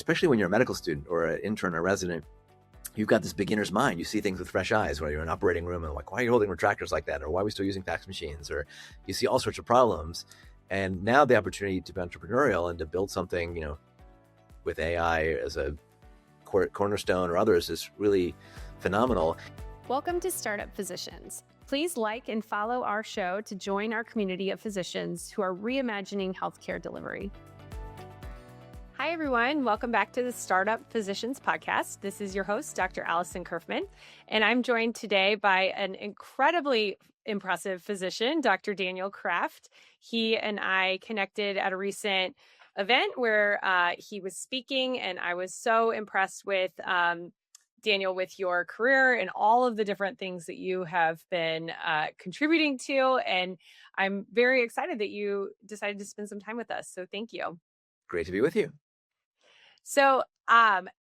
especially when you're a medical student or an intern or resident, you've got this beginner's mind. You see things with fresh eyes, whether you're in an operating room and like, why are you holding retractors like that? Or why are we still using fax machines? Or you see all sorts of problems. And now the opportunity to be entrepreneurial and to build something, with AI as a cornerstone or others is really phenomenal. Welcome to Startup Physicians. Please like and follow our show to join our community of physicians who are reimagining healthcare delivery. Hi, everyone. Welcome back to the Startup Physicians podcast. This is your host, Dr. Alison Curfman, and I'm joined today by an incredibly impressive physician, Dr. Daniel Kraft. He and I connected at a recent event where he was speaking, and I was so impressed with Daniel, with your career and all of the different things that you have been contributing to. And I'm very excited that you decided to spend some time with us. So thank you. Great to be with you. So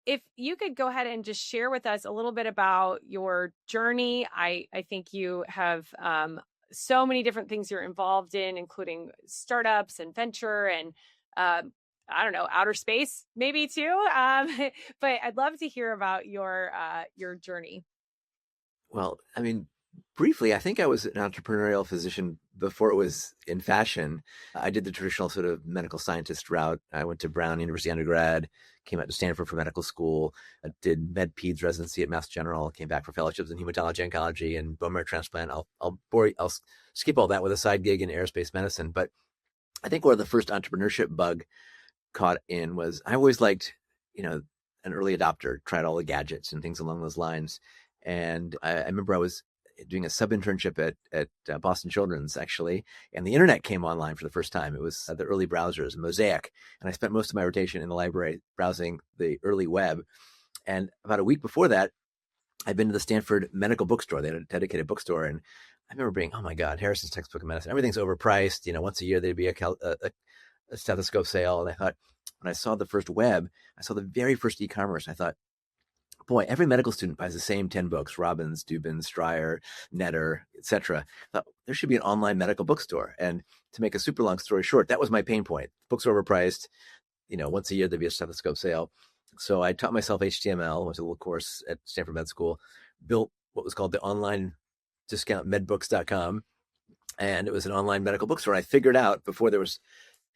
if you could go ahead and just share with us a little bit about your journey. I think you have so many different things you're involved in, including startups and venture and I don't know, outer space maybe too. But I'd love to hear about your journey. Well, briefly, I think I was an entrepreneurial physician before it was in fashion. I did the traditional sort of medical scientist route. I went to Brown University undergrad, came out to Stanford for medical school, did med peds residency at Mass General, came back for fellowships in hematology, oncology, and bone marrow transplant. I'll skip all that with a side gig in aerospace medicine. But I think where the first entrepreneurship bug caught in was I always liked, an early adopter, tried all the gadgets and things along those lines. And I remember I was doing a sub-internship at Boston Children's, actually, and the internet came online for the first time. It was the early browsers, Mosaic, and I spent most of my rotation in the library browsing the early web. And about a week before that, I'd been to the Stanford Medical Bookstore. They had a dedicated bookstore, and I remember being, oh my God, Harrison's Textbook of Medicine, everything's overpriced. Once a year there'd be a stethoscope sale, and I thought, when I saw the first web, I saw the very first e-commerce, I thought, boy, every medical student buys the same 10 books, Robbins, Dubin, Stryer, Netter, etc. I thought there should be an online medical bookstore. And to make a super long story short, that was my pain point. Books are overpriced. Once a year there'd be a stethoscope sale. So I taught myself HTML, went to a little course at Stanford Med School, built what was called the online discount medbooks.com. And it was an online medical bookstore. I figured out before there was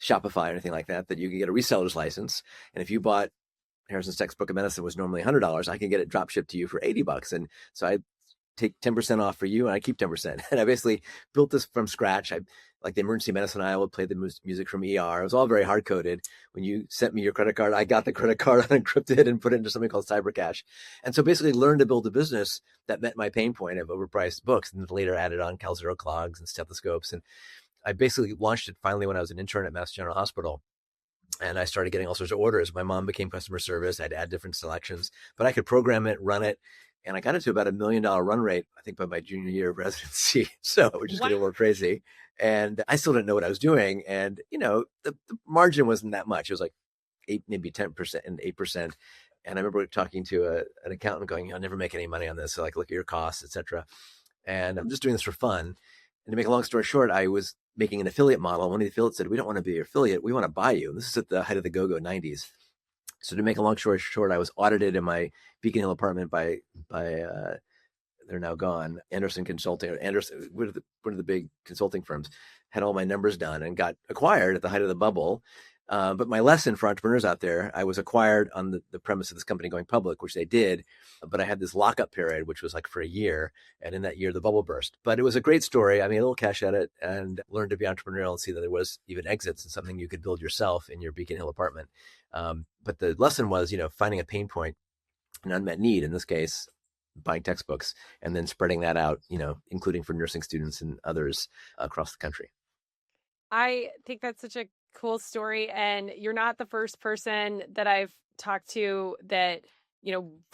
Shopify or anything like that you could get a reseller's license. And if you bought Harrison's Textbook of Medicine was normally $100, I can get it drop shipped to you for $80. And so I take 10% off for you and I keep 10%. And I basically built this from scratch. I like the emergency medicine aisle would play the music from ER. It was all very hard coded. When you sent me your credit card, I got the credit card unencrypted and put it into something called CyberCash. And so basically learned to build a business that met my pain point of overpriced books, and later added on CalZero clogs and stethoscopes. And I basically launched it finally when I was an intern at Mass General Hospital. And I started getting all sorts of orders. My mom became customer service. I'd add different selections, but I could program it, run it. And I got it to about $1 million run rate, I think, by my junior year of residency. So we're just getting a little crazy. And I still didn't know what I was doing. And, the margin wasn't that much. It was like maybe 10% and 8%. And I remember talking to an accountant going, I'll never make any money on this. So look at your costs, et cetera. And I'm just doing this for fun. And to make a long story short, I was making an affiliate model. One of the affiliates said, we don't want to be your affiliate. We want to buy you. And this is at the height of the go-go 90s. So to make a long story short, I was audited in my Beacon Hill apartment by they're now gone, Anderson Consulting, or Anderson, one of the big consulting firms, had all my numbers done and got acquired at the height of the bubble. But my lesson for entrepreneurs out there, I was acquired on the premise of this company going public, which they did. But I had this lockup period, which was like for a year. And in that year, the bubble burst. But it was a great story. I made a little cash at it and learned to be entrepreneurial and see that there was even exits and something you could build yourself in your Beacon Hill apartment. But the lesson was, finding a pain point, an unmet need, in this case, buying textbooks, and then spreading that out, including for nursing students and others across the country. I think that's such a cool story. And you're not the first person that I've talked to that,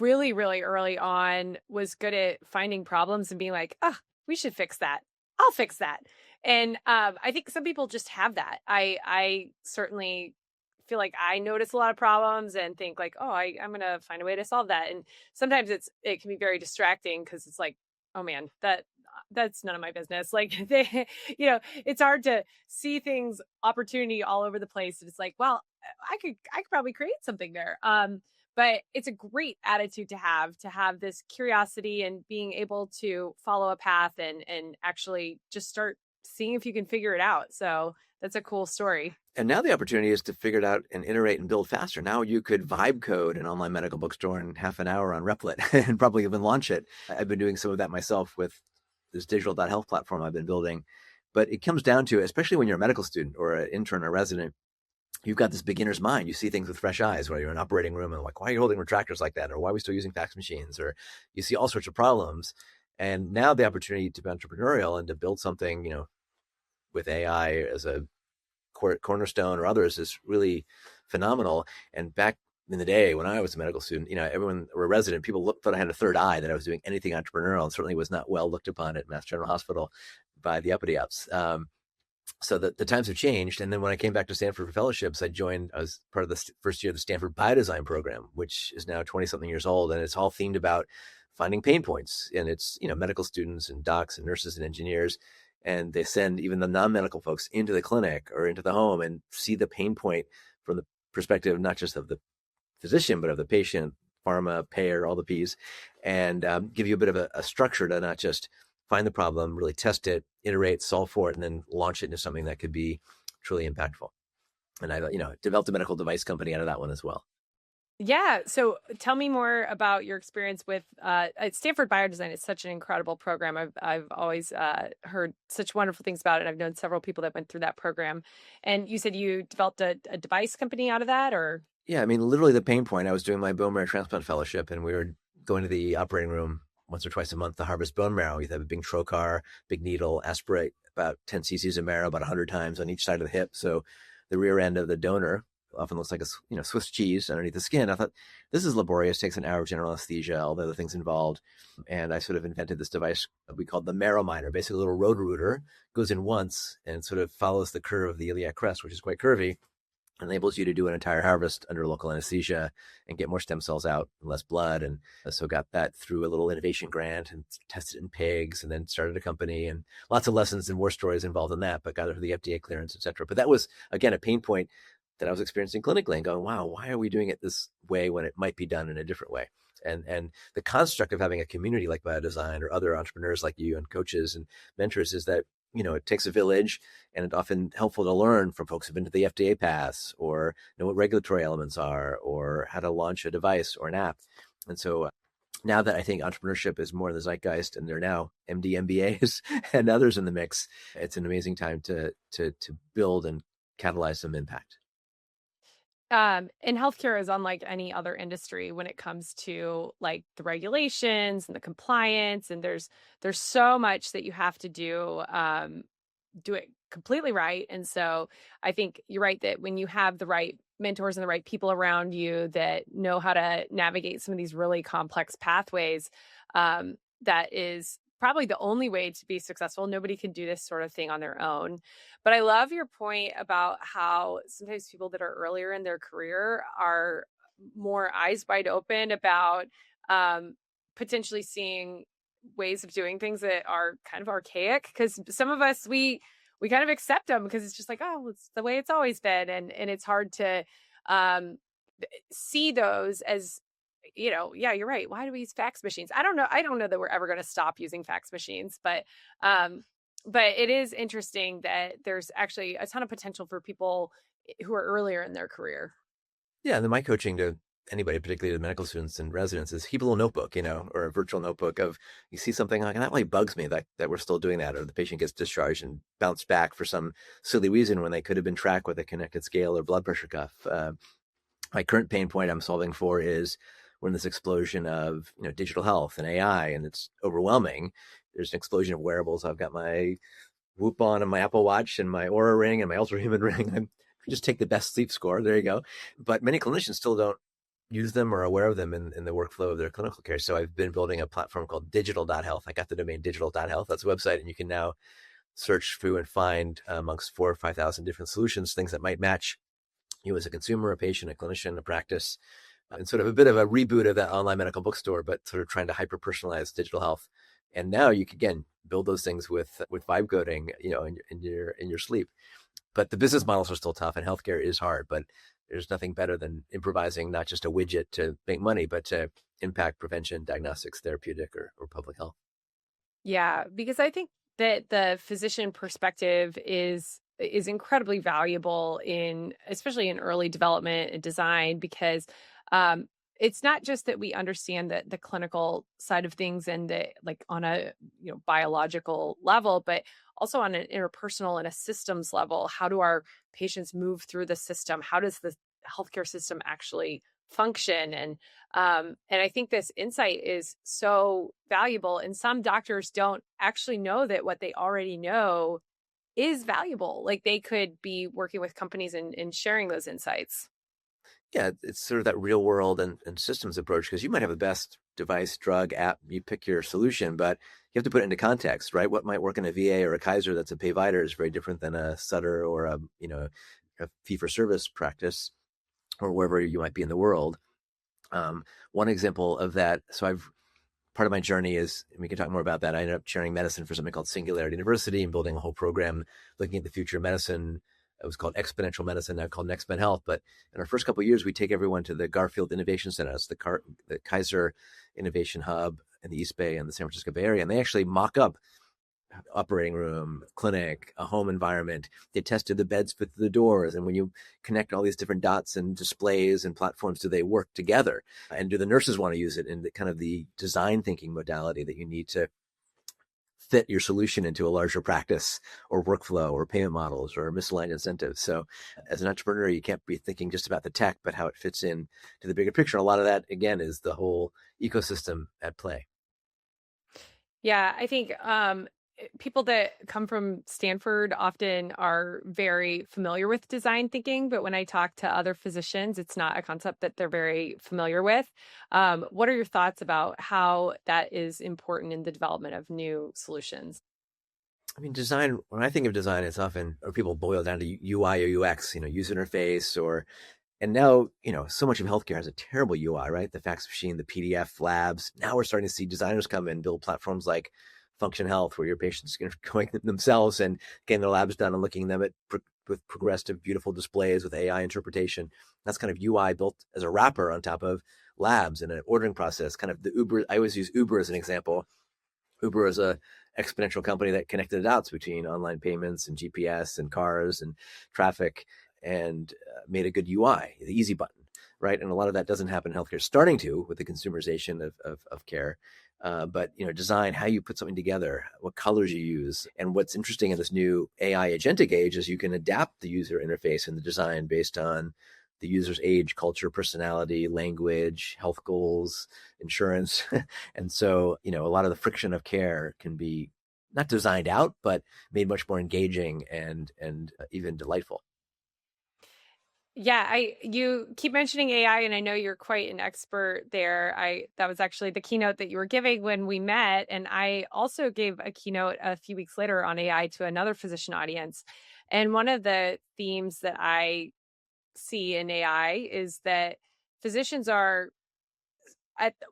really, really early on was good at finding problems and being like, we should fix that. I'll fix that. And I think some people just have that. I certainly feel like I notice a lot of problems and think like, I'm going to find a way to solve that. And sometimes it can be very distracting because it's like, oh man, that's none of my business. Like it's hard to see things, opportunity all over the place. And it's like, well, I could probably create something there. But it's a great attitude to have this curiosity and being able to follow a path and actually just start seeing if you can figure it out. So that's a cool story. And now the opportunity is to figure it out and iterate and build faster. Now you could vibe code an online medical bookstore in half an hour on Replit and probably even launch it. I've been doing some of that myself with this digital.health platform I've been building. But it comes down to, especially when you're a medical student or an intern or resident, you've got this beginner's mind. You see things with fresh eyes, whether you're in an operating room and like, why are you holding retractors like that? Or why are we still using fax machines? Or you see all sorts of problems. And now the opportunity to be entrepreneurial and to build something, with AI as a cornerstone or others is really phenomenal. And back in the day when I was a medical student, everyone or a resident, people thought I had a third eye, that I was doing anything entrepreneurial, and certainly was not well looked upon at Mass General Hospital by the uppity ups. So the times have changed. And then when I came back to Stanford for fellowships, I was part of the first year of the Stanford Biodesign program, which is now 20 something years old. And it's all themed about finding pain points. And it's, medical students and docs and nurses and engineers. And they send even the non-medical folks into the clinic or into the home and see the pain point from the perspective, not just of the physician, but of the patient, pharma, payer, all the P's, and give you a bit of a structure to not just find the problem, really test it, iterate, solve for it, and then launch it into something that could be truly impactful. And I, developed a medical device company out of that one as well. Yeah. So tell me more about your experience with Stanford Biodesign. Is such an incredible program. I've always heard such wonderful things about it. I've known several people that went through that program. And you said you developed a device company out of that, or? Yeah, I mean, literally the pain point. I was doing my bone marrow transplant fellowship, and we were going to the operating room once or twice a month to harvest bone marrow. You have a big trocar, big needle, aspirate about 10 cc's of marrow about 100 times on each side of the hip. So the rear end of the donor often looks like a Swiss cheese underneath the skin. I thought, this is laborious, takes an hour of general anesthesia, all the other things involved. And I sort of invented this device we called the marrow miner, basically a little road rooter, goes in once and sort of follows the curve of the iliac crest, which is quite curvy, enables you to do an entire harvest under local anesthesia and get more stem cells out and less blood. And so got that through a little innovation grant and tested it in pigs, and then started a company, and lots of lessons and war stories involved in that, but got it through the FDA clearance, et cetera. But that was, again, a pain point that I was experiencing clinically and going, wow, why are we doing it this way when it might be done in a different way? And the construct of having a community like Biodesign or other entrepreneurs like you and coaches and mentors is that, it takes a village, and it's often helpful to learn from folks who've been to the FDA pass, or know what regulatory elements are, or how to launch a device or an app. And so now that I think entrepreneurship is more in the zeitgeist, and there are now MD MBAs and others in the mix, it's an amazing time to build and catalyze some impact. And healthcare is unlike any other industry when it comes to like the regulations and the compliance, and there's so much that you have to do it completely right. And so I think you're right that when you have the right mentors and the right people around you that know how to navigate some of these really complex pathways, that is probably the only way to be successful. Nobody can do this sort of thing on their own. But I love your point about how sometimes people that are earlier in their career are more eyes wide open about potentially seeing ways of doing things that are kind of archaic. Because some of us, we kind of accept them because it's just like, oh, it's the way it's always been. And it's hard to see those as, yeah, you're right. Why do we use fax machines? I don't know. I don't know that we're ever going to stop using fax machines, but it is interesting that there's actually a ton of potential for people who are earlier in their career. Yeah, and then my coaching to anybody, particularly the medical students and residents, is keep a little notebook, or a virtual notebook of, you see something like, and that really bugs me that we're still doing that, or the patient gets discharged and bounced back for some silly reason when they could have been tracked with a connected scale or blood pressure cuff. My current pain point I'm solving for is we're in this explosion of digital health and AI, and it's overwhelming. There's an explosion of wearables. I've got my Whoop on and my Apple Watch and my Aura ring and my Ultra Human ring. I just take the best sleep score. There you go. But many clinicians still don't use them or are aware of them in the workflow of their clinical care. So I've been building a platform called digital.health. I got the domain digital.health. That's a website, and you can now search through and find amongst 4,000 or 5,000 different solutions, things that might match you as a consumer, a patient, a clinician, a practice, and sort of a bit of a reboot of that online medical bookstore, but sort of trying to hyper personalize digital health. And now you can, again, build those things with vibe coding, in your sleep. But the business models are still tough, and healthcare is hard. But there's nothing better than improvising not just a widget to make money, but to impact prevention, diagnostics, therapeutic, or public health. Yeah, because I think that the physician perspective is incredibly valuable in especially in early development and design because um it's not just that we understand the clinical side of things and the like on a biological level, but also on an interpersonal and a systems level. How do our patients move through the system? How does the healthcare system actually function? And I think this insight is so valuable. And some doctors don't actually know that what they already know is valuable. Like they could be working with companies and sharing those insights. Yeah, it's sort of that real world and systems approach because you might have the best device, drug, app, you pick your solution, but you have to put it into context, right? What might work in a VA or a Kaiser that's a payvider is very different than a Sutter or a fee for service practice or wherever you might be in the world. One example of that, so I've part of my journey is, and we can talk more about that. I ended up chairing medicine for something called Singularity University and building a whole program looking at the future of medicine. It was called exponential medicine, now called Next Men Health. But in our first couple of years, we take everyone to the Garfield Innovation Center. That's the Kaiser Innovation Hub in the East Bay and the San Francisco Bay Area. And they actually mock up operating room, clinic, a home environment. They tested the beds fit the doors. And when you connect all these different dots and displays and platforms, do they work together? And do the nurses want to use it in the kind of the design thinking modality that you need to fit your solution into a larger practice or workflow or payment models or misaligned incentives? So as an entrepreneur, you can't be thinking just about the tech, but how it fits in to the bigger picture. A lot of that, again, is the whole ecosystem at play. Yeah, I think people that come from Stanford often are very familiar with design thinking, but when I talk to other physicians, it's not a concept that they're very familiar with. What are your thoughts about how that is important in the development of new solutions? I mean, design, when I think of design, it's often, or people boil down to UI or UX, user interface, and now, so much of healthcare has a terrible UI, right? The fax machine, the PDF labs. Now we're starting to see designers come in and build platforms like Function Health, where your patients are going themselves and getting their labs done and looking at them with progressive, beautiful displays with AI interpretation. That's kind of UI built as a wrapper on top of labs and an ordering process. Kind of the Uber. I always use Uber as an example. Uber is a exponential company that connected the dots between online payments and GPS and cars and traffic and made a good UI, the easy button, right? And a lot of that doesn't happen in healthcare, starting to with the consumerization of care. But design, how you put something together, what colors you use. And what's interesting in this new AI agentic age is you can adapt the user interface and the design based on the user's age, culture, personality, language, health goals, insurance. And so, a lot of the friction of care can be not designed out, but made much more engaging and even delightful. Yeah, you keep mentioning AI and I know you're quite an expert there. I that was actually the keynote that you were giving when we met, and I also gave a keynote a few weeks later on AI to another physician audience. And one of the themes that I see in AI is that physicians are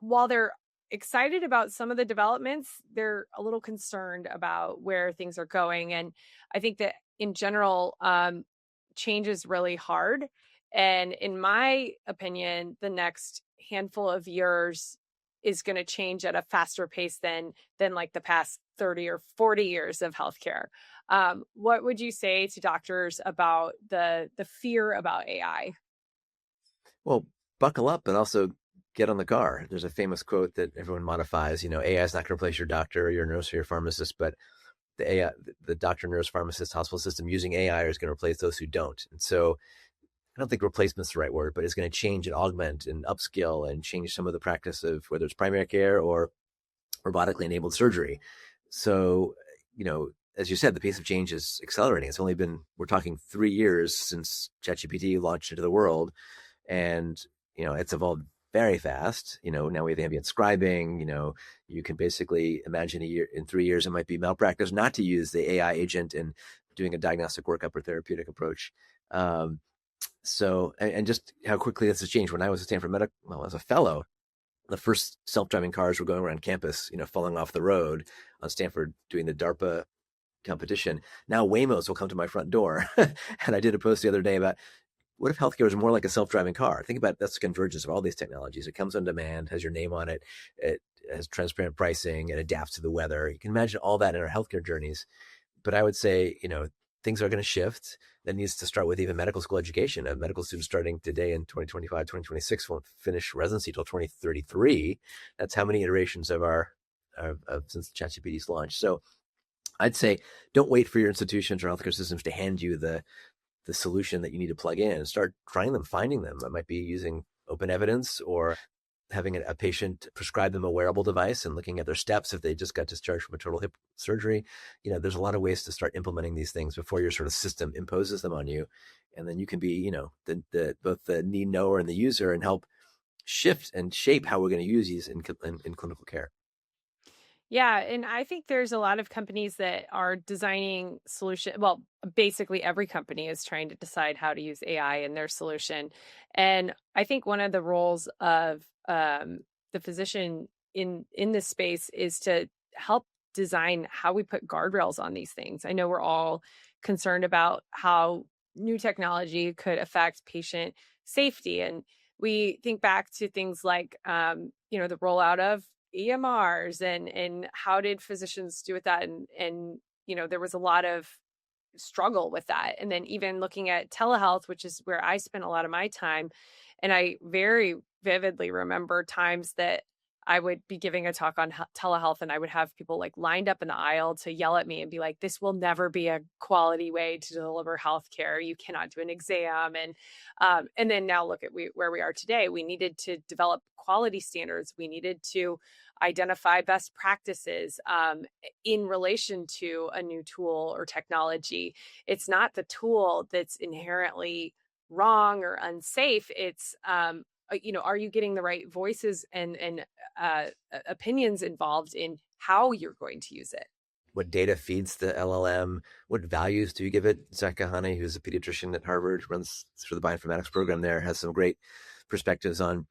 while they're excited about some of the developments, they're a little concerned about where things are going. And I think that in general, change is really hard. And in my opinion, the next handful of years is going to change at a faster pace than like the past 30 or 40 years of healthcare. What would you say to doctors about the fear about AI? Well, buckle up and also get on the car. There's a famous quote that everyone modifies, AI is not going to replace your doctor or your nurse or your pharmacist, but the AI, the doctor, nurse, pharmacist, hospital system using AI is going to replace those who don't. And so I don't think replacement's the right word, but it's going to change and augment and upskill and change some of the practice of whether it's primary care or robotically enabled surgery. So, as you said, the pace of change is accelerating. It's only been, we're talking 3 years since ChatGPT launched into the world. And, it's evolved very fast. Now we have ambient scribing. You can basically imagine in 3 years, it might be malpractice not to use the AI agent in doing a diagnostic workup or therapeutic approach. And just how quickly this has changed. When I was at Stanford Medical, well, as a fellow, the first self-driving cars were going around campus, falling off the road on Stanford doing the DARPA competition. Now Waymos will come to my front door. And I did a post the other day about what if healthcare is more like a self-driving car? Think about that's the convergence of all these technologies. It comes on demand, has your name on it, it has transparent pricing, it adapts to the weather. You can imagine all that in our healthcare journeys. But I would say, things are going to shift. That needs to start with even medical school education. A medical student starting today in 2025, 2026 won't finish residency till 2033. That's how many iterations of since ChatGPT's launch. So I'd say don't wait for your institutions or healthcare systems to hand you the solution that you need to plug in. Start trying them, finding them. It might be using open evidence or having a patient prescribe them a wearable device and looking at their steps if they just got discharged from a total hip surgery. There's a lot of ways to start implementing these things before your sort of system imposes them on you. And then you can be, both the need knower and the user and help shift and shape how we're going to use these in clinical care. Yeah, and I think there's a lot of companies that are designing solution. Well, basically every company is trying to decide how to use AI in their solution. And I think one of the roles of the physician in this space is to help design how we put guardrails on these things. I know we're all concerned about how new technology could affect patient safety, and we think back to things like the rollout of EMRs and how did physicians do with that? And there was a lot of struggle with that. And then even looking at telehealth, which is where I spent a lot of my time. And I very vividly remember times that I would be giving a talk on telehealth and I would have people like lined up in the aisle to yell at me and be like, this will never be a quality way to deliver healthcare. You cannot do an exam. And then now look at where we are today. We needed to develop quality standards. We needed to identify best practices in relation to a new tool or technology. It's not the tool that's inherently wrong or unsafe. It's are you getting the right voices and opinions involved in how you're going to use it? What data feeds the LLM? What values do you give it? Zach Kahane, who's a pediatrician at Harvard, runs sort of the bioinformatics program there, has some great perspectives on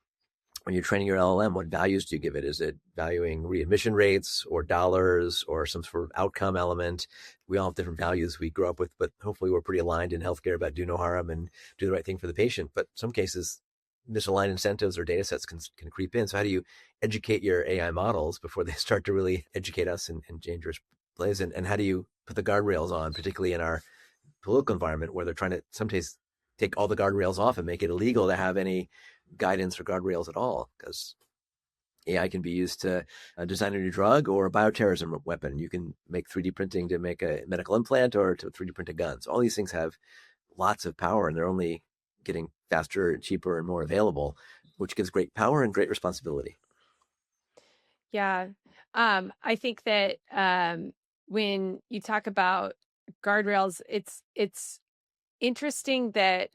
when you're training your LLM, what values do you give it? Is it valuing readmission rates or dollars or some sort of outcome element? We all have different values we grow up with, but hopefully we're pretty aligned in healthcare about do no harm and do the right thing for the patient. But in some cases, misaligned incentives or data sets can creep in. So how do you educate your AI models before they start to really educate us in dangerous plays? And how do you put the guardrails on, particularly in our political environment where they're trying to sometimes take all the guardrails off and make it illegal to have any guidance or guardrails at all, because AI can be used to design a new drug or a bioterrorism weapon. You can make 3D printing to make a medical implant or to 3D print a gun. So all these things have lots of power and they're only getting faster, cheaper, and more available, which gives great power and great responsibility. Yeah. I think that when you talk about guardrails, it's interesting that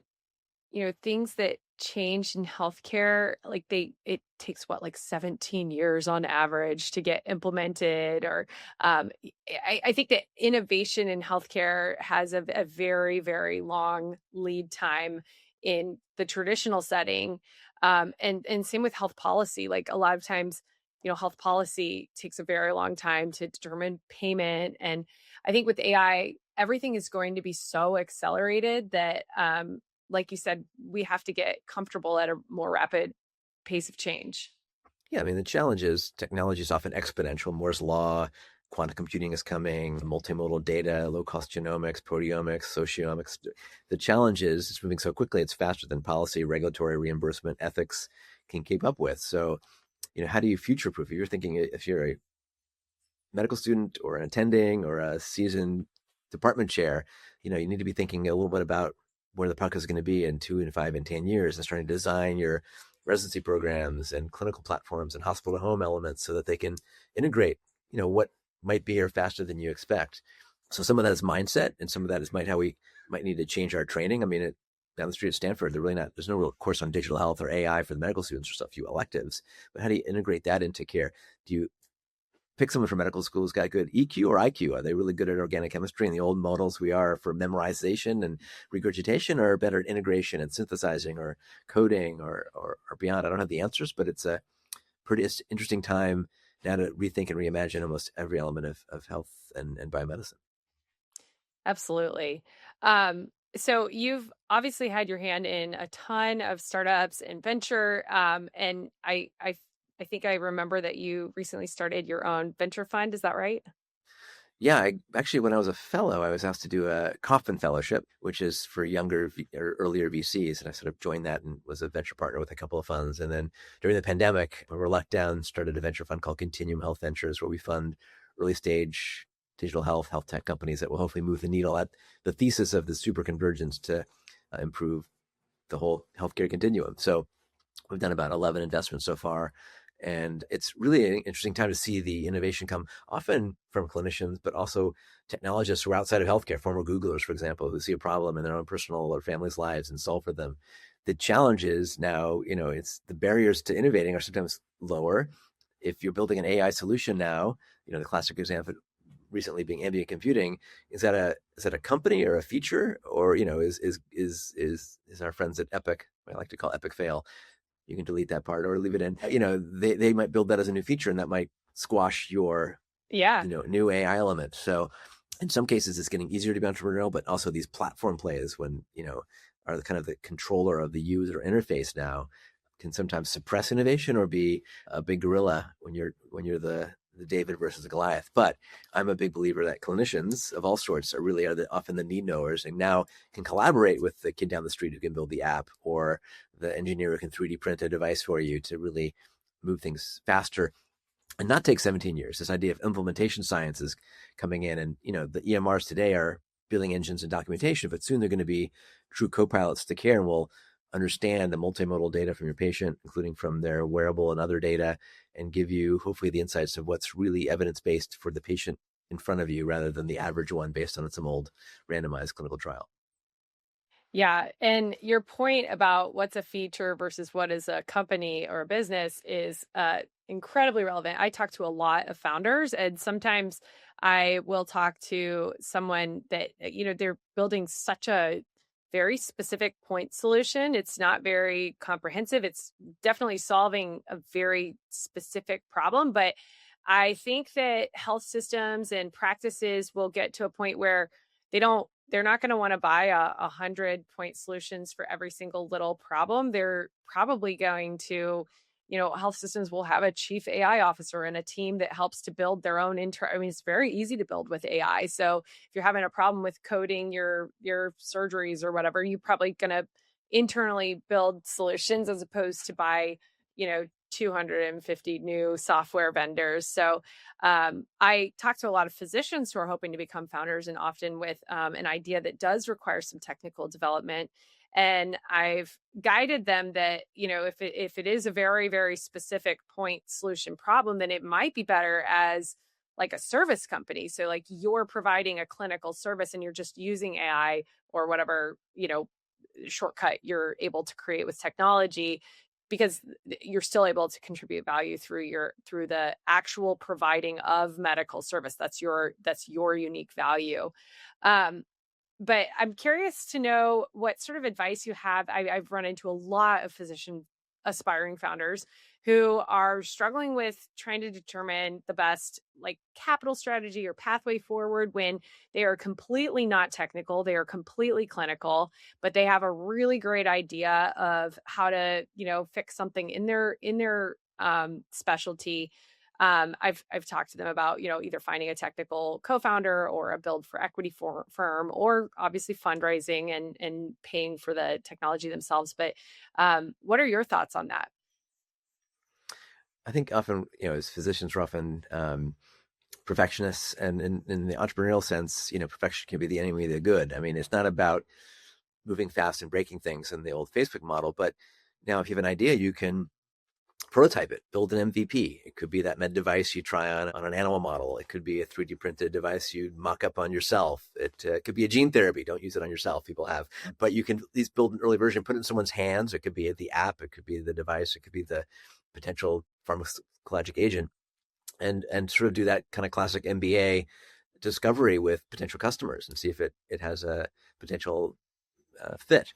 things that change in healthcare, like it takes like 17 years on average to get implemented. Or I think that innovation in healthcare has a very, very long lead time in the traditional setting. And same with health policy. Like a lot of times, health policy takes a very long time to determine payment. And I think with AI, everything is going to be so accelerated that like you said, we have to get comfortable at a more rapid pace of change. Yeah, I mean, the challenge is technology is often exponential. Moore's law, quantum computing is coming, multimodal data, low-cost genomics, proteomics, sociomics. The challenge is it's moving so quickly, it's faster than policy, regulatory, reimbursement, ethics can keep up with. So, how do you future-proof? If you're thinking, if you're a medical student or an attending or a seasoned department chair, you need to be thinking a little bit about where the puck is going to be in 2 and 5 and 10 years and starting to design your residency programs and clinical platforms and hospital to home elements so that they can integrate, what might be here faster than you expect. So some of that is mindset and some of that is how we might need to change our training. I mean, down the street at Stanford, there's no real course on digital health or AI for the medical students or stuff, few electives, but how do you integrate that into care? Do you pick someone from medical school who's got good EQ or IQ? Are they really good at organic chemistry and the old models we are for memorization and regurgitation, or better at integration and synthesizing or coding or beyond? I don't have the answers, but it's a pretty interesting time now to rethink and reimagine almost every element of health and biomedicine. Absolutely. So you've obviously had your hand in a ton of startups and venture, and I think I remember that you recently started your own venture fund. Is that right? Yeah, actually, when I was a fellow, I was asked to do a Kauffman Fellowship, which is for younger or earlier VCs, and I sort of joined that and was a venture partner with a couple of funds. And then during the pandemic, when we were locked down, started a venture fund called Continuum Health Ventures, where we fund early stage digital health tech companies that will hopefully move the needle at the thesis of the super convergence to improve the whole healthcare continuum. So we've done about 11 investments so far. And it's really an interesting time to see the innovation come often from clinicians, but also technologists who are outside of healthcare, former Googlers, for example, who see a problem in their own personal or family's lives and solve for them. The challenge is now, it's the barriers to innovating are sometimes lower. If you're building an AI solution now, the classic example recently being ambient computing, is that a company or a feature, or is our friends at Epic, I like to call Epic fail, you can delete that part or leave it in. They might build that as a new feature, and that might squash your Yeah. new AI element. So in some cases, it's getting easier to be entrepreneurial, but also these platform plays, when are the kind of the controller of the user interface now, can sometimes suppress innovation or be a big gorilla when you're the David versus the Goliath. But I'm a big believer that clinicians of all sorts are often the need knowers, and now can collaborate with the kid down the street who can build the app, or the engineer who can 3D print a device for you to really move things faster and not take 17 years. This idea of implementation science is coming in, and the EMRs today are billing engines and documentation, but soon they're going to be true co-pilots to care, and will understand the multimodal data from your patient, including from their wearable and other data, and give you hopefully the insights of what's really evidence-based for the patient in front of you, rather than the average one based on some old randomized clinical trial. Yeah. And your point about what's a feature versus what is a company or a business is incredibly relevant. I talk to a lot of founders, and sometimes I will talk to someone that, they're building such a very specific point solution. It's not very comprehensive. It's definitely solving a very specific problem. But I think that health systems and practices will get to a point where they're not going to want to buy a 100 point solutions for every single little problem. They're probably going to, health systems will have a chief AI officer and a team that helps to build their own I mean, it's very easy to build with AI. So if you're having a problem with coding your surgeries or whatever, you're probably going to internally build solutions as opposed to buy, 250 new software vendors. So I talk to a lot of physicians who are hoping to become founders, and often with an idea that does require some technical development. And I've guided them that, if it is a very, very specific point solution problem, then it might be better as like a service company. So like you're providing a clinical service and you're just using AI or whatever, shortcut you're able to create with technology, because you're still able to contribute value through the actual providing of medical service. That's your unique value. But I'm curious to know what sort of advice you have. I've run into a lot of physician aspiring founders who are struggling with trying to determine the best like capital strategy or pathway forward when they are completely not technical, they are completely clinical, but they have a really great idea of how to, fix something in their specialty. I've talked to them about, either finding a technical co-founder or a build for equity firm, or obviously fundraising and paying for the technology themselves. But what are your thoughts on that? I think often, as physicians, we're often perfectionists, and in the entrepreneurial sense, perfection can be the enemy of the good. I mean, it's not about moving fast and breaking things in the old Facebook model, but now if you have an idea, you can prototype it, build an MVP. It could be that med device you try on an animal model. It could be a 3D printed device you mock up on yourself. It could be a gene therapy. Don't use it on yourself. People have, but you can at least build an early version, put it in someone's hands. It could be the app. It could be the device. It could be the potential pharmacologic agent, and sort of do that kind of classic MBA discovery with potential customers and see if it has a potential fit.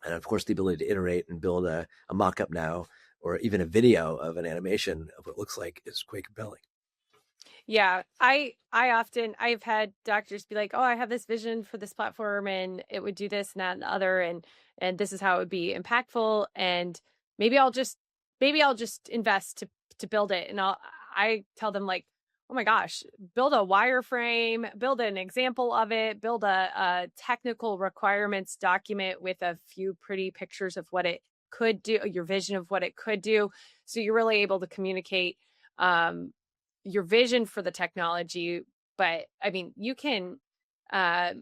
And of course, the ability to iterate and build a mock-up now, or even a video of an animation of what it looks like, is quite compelling. Yeah, I've had doctors be like, "Oh, I have this vision for this platform and it would do this and that and the other and this is how it would be impactful and maybe I'll just invest to build it." And I tell them like, "Oh my gosh, build a wireframe, build an example of it, build a technical requirements document with a few pretty pictures of what it could do, your vision of what it could do, so you're really able to communicate um your vision for the technology. But I mean, uh,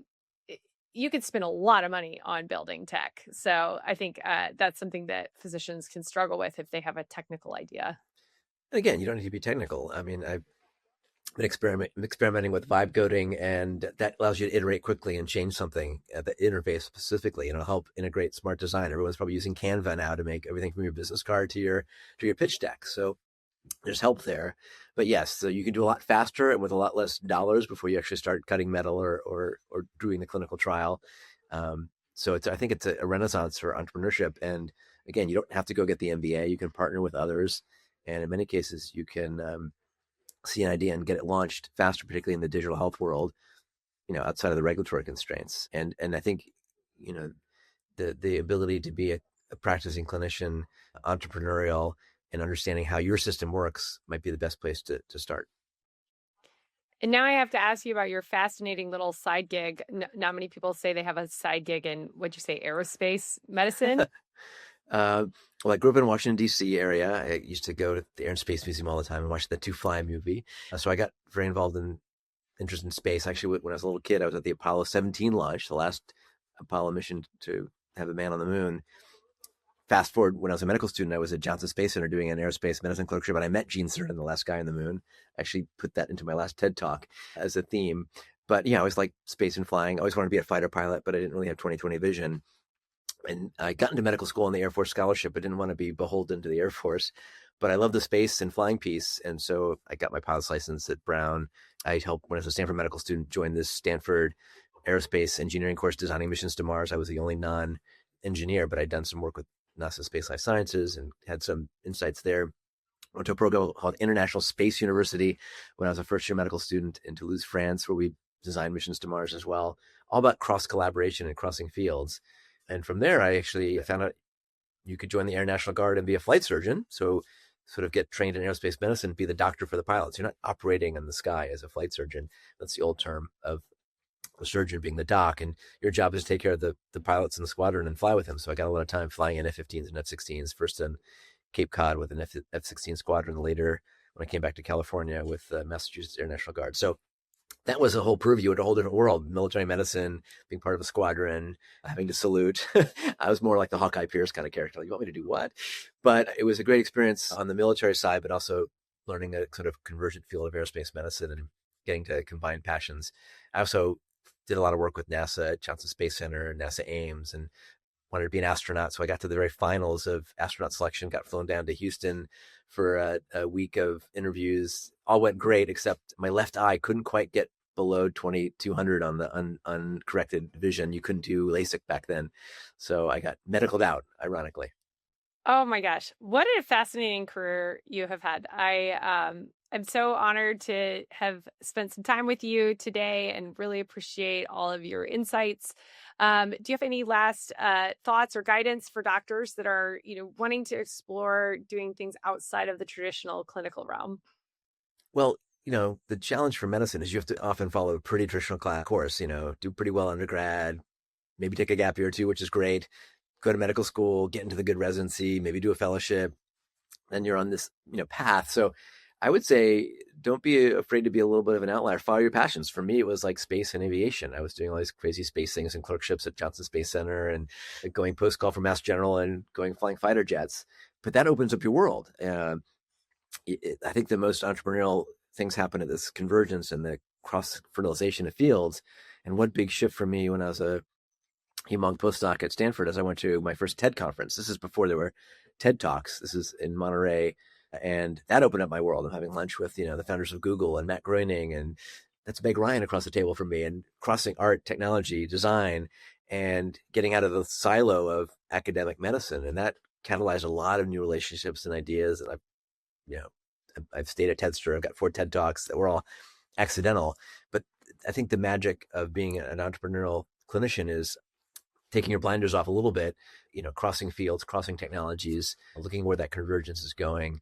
you can spend a lot of money on building tech. So I think that's something that physicians can struggle with if they have a technical idea. And again, you don't need to be technical. I mean, I've been experimenting with vibe coding, and that allows you to iterate quickly and change something at the interface specifically, and it'll help integrate smart design. Everyone's probably using Canva now to make everything from your business card to your pitch deck. So there's help there. But yes, so you can do a lot faster and with a lot less dollars before you actually start cutting metal or doing the clinical trial. So I think it's a renaissance for entrepreneurship. And again, you don't have to go get the MBA. You can partner with others, and in many cases, you can see an idea and get it launched faster, particularly in the digital health world. Outside of the regulatory constraints. And I think the ability to be a practicing clinician, entrepreneurial, and understanding how your system works might be the best place to start. And now I have to ask you about your fascinating little side gig. Not many people say they have a side gig in, what'd you say, aerospace medicine? uh, well, I grew up in Washington, D.C. area. I used to go to the Air and Space Museum all the time and watch the To Fly movie. So I got very involved in interest in space. Actually, when I was a little kid, I was at the Apollo 17 launch, the last Apollo mission to have a man on the moon. Fast forward, when I was a medical student, I was at Johnson Space Center doing an aerospace medicine clerkship, and I met Gene Cernan, the last guy on the moon. I actually put that into my last TED talk as a theme. But yeah, I always liked space and flying. I always wanted to be a fighter pilot, but I didn't really have 20/20 vision. And I got into medical school on the Air Force scholarship. I didn't want to be beholden to the Air Force, but I love the space and flying piece. And so I got my pilot's license at Brown. I helped, when I was a Stanford medical student, join this Stanford Aerospace engineering course designing missions to Mars. I was the only non-engineer, but I'd done some work with NASA Space Life Sciences and had some insights there. Went to a program called International Space University when I was a first-year medical student in Toulouse, France, where we designed missions to Mars as well, all about cross collaboration and crossing fields. And from there, I actually found out you could join the Air National Guard and be a flight surgeon. So sort of get trained in aerospace medicine, be the doctor for the pilots. You're not operating in the sky as a flight surgeon. That's the old term of the surgeon being the doc. And your job is to take care of the pilots in the squadron and fly with them. So I got a lot of time flying in F-15s and F-16s, first in Cape Cod with an F-16 squadron, later when I came back to California with the Massachusetts Air National Guard. So that was a whole purview in a whole different world. Military medicine, being part of a squadron, having to salute. I was more like the Hawkeye Pierce kind of character. Like, you want me to do what? But it was a great experience on the military side, but also learning a sort of convergent field of aerospace medicine and getting to combine passions. I also did a lot of work with NASA, Johnson Space Center, NASA Ames, and wanted to be an astronaut. So I got to the very finals of astronaut selection, got flown down to Houston for a week of interviews. All went great, except my left eye couldn't quite get below 2200 on the uncorrected vision. You couldn't do LASIK back then. So I got medicaled out, ironically. Oh my gosh, what a fascinating career you have had. I'm so honored to have spent some time with you today and really appreciate all of your insights. Do you have any last thoughts or guidance for doctors that are, wanting to explore doing things outside of the traditional clinical realm? Well, the challenge for medicine is you have to often follow a pretty traditional class course, do pretty well undergrad, maybe take a gap year or two, which is great. Go to medical school, get into the good residency, maybe do a fellowship. Then you're on this, path. So I would say don't be afraid to be a little bit of an outlier. Follow your passions. For me, it was like space and aviation. I was doing all these crazy space things and clerkships at Johnson Space Center and going post call for Mass General and going flying fighter jets. But that opens up your world. I think the most entrepreneurial things happen at this convergence and the cross fertilization of fields. And one big shift for me when I was a Hemong postdoc at Stanford is I went to my first TED conference. This is before there were TED Talks. This is in Monterey. And that opened up my world. I'm having lunch with, the founders of Google and Matt Groening, and that's Meg Ryan across the table from me, and crossing art, technology, design, and getting out of the silo of academic medicine. And that catalyzed a lot of new relationships and ideas that I've, I've stayed at TEDster. I've got 4 TED Talks that were all accidental. But I think the magic of being an entrepreneurial clinician is taking your blinders off a little bit, crossing fields, crossing technologies, looking where that convergence is going.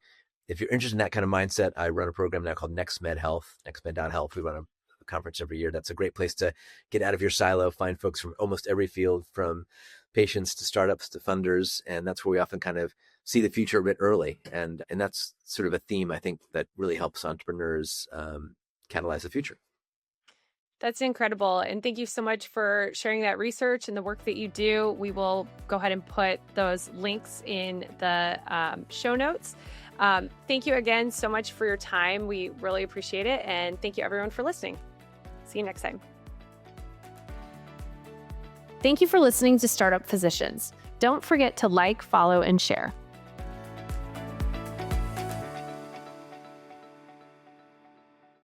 If you're interested in that kind of mindset, I run a program now called NextMed Health, nextmed.health. We run a conference every year. That's a great place to get out of your silo, find folks from almost every field, from patients to startups to funders. And that's where we often kind of see the future a bit early. And that's sort of a theme, I think, that really helps entrepreneurs catalyze the future. That's incredible. And thank you so much for sharing that research and the work that you do. We will go ahead and put those links in the show notes. Thank you again so much for your time. We really appreciate it. And thank you everyone for listening. See you next time. Thank you for listening to Startup Physicians. Don't forget to like, follow, and share.